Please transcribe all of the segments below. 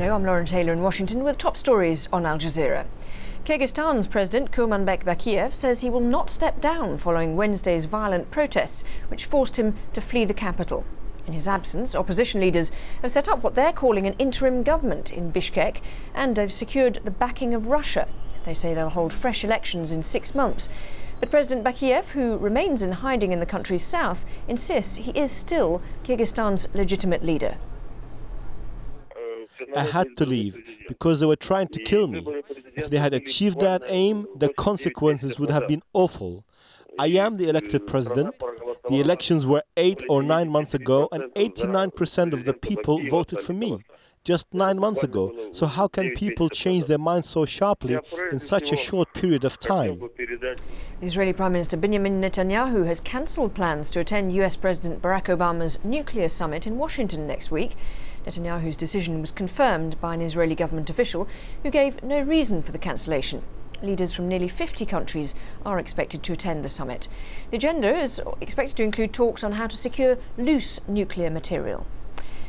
Hello, I'm Lauren Taylor in Washington with top stories on Al Jazeera. Kyrgyzstan's President Kurmanbek Bakiev says he will not step down following Wednesday's violent protests, which forced him to flee the capital. In his absence, opposition leaders have set up what they're calling an interim government in Bishkek, and they've secured the backing of Russia. They say they'll hold fresh elections in 6 months. But President Bakiev, who remains in hiding in the country's south, insists he is still Kyrgyzstan's legitimate leader. I had to leave because they were trying to kill me. If they had achieved that aim, the consequences would have been awful. I am the elected president. The elections were 8 or 9 months ago, and 89% of the people voted for me. Just 9 months ago. So how can people change their minds so sharply in such a short period of time? The Israeli Prime Minister Benjamin Netanyahu has cancelled plans to attend US President Barack Obama's nuclear summit in Washington next week. Netanyahu's decision was confirmed by an Israeli government official who gave no reason for the cancellation. Leaders from nearly 50 countries are expected to attend the summit. The agenda is expected to include talks on how to secure loose nuclear material.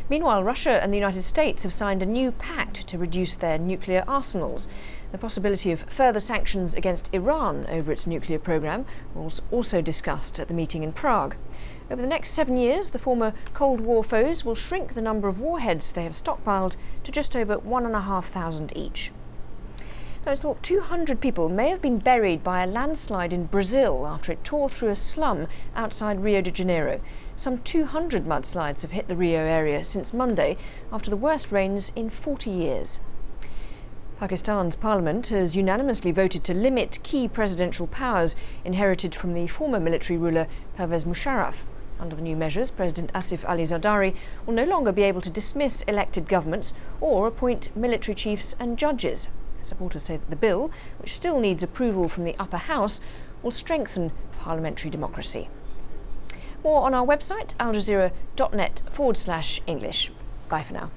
Meanwhile, Russia and the United States have signed a new pact to reduce their nuclear arsenals. The possibility of further sanctions against Iran over its nuclear program was also discussed at the meeting in Prague. Over the next 7 years, the former Cold War foes will shrink the number of warheads they have stockpiled to just over 1,500 each. Now, it's thought 200 people may have been buried by a landslide in Brazil after it tore through a slum outside Rio de Janeiro. Some 200 mudslides have hit the Rio area since Monday, after the worst rains in 40 years. Pakistan's parliament has unanimously voted to limit key presidential powers inherited from the former military ruler Pervez Musharraf. Under the new measures, President Asif Ali Zardari will no longer be able to dismiss elected governments or appoint military chiefs and judges. Supporters say that the bill, which still needs approval from the upper house, will strengthen parliamentary democracy. More on our website, aljazeera.net/English. Bye for now.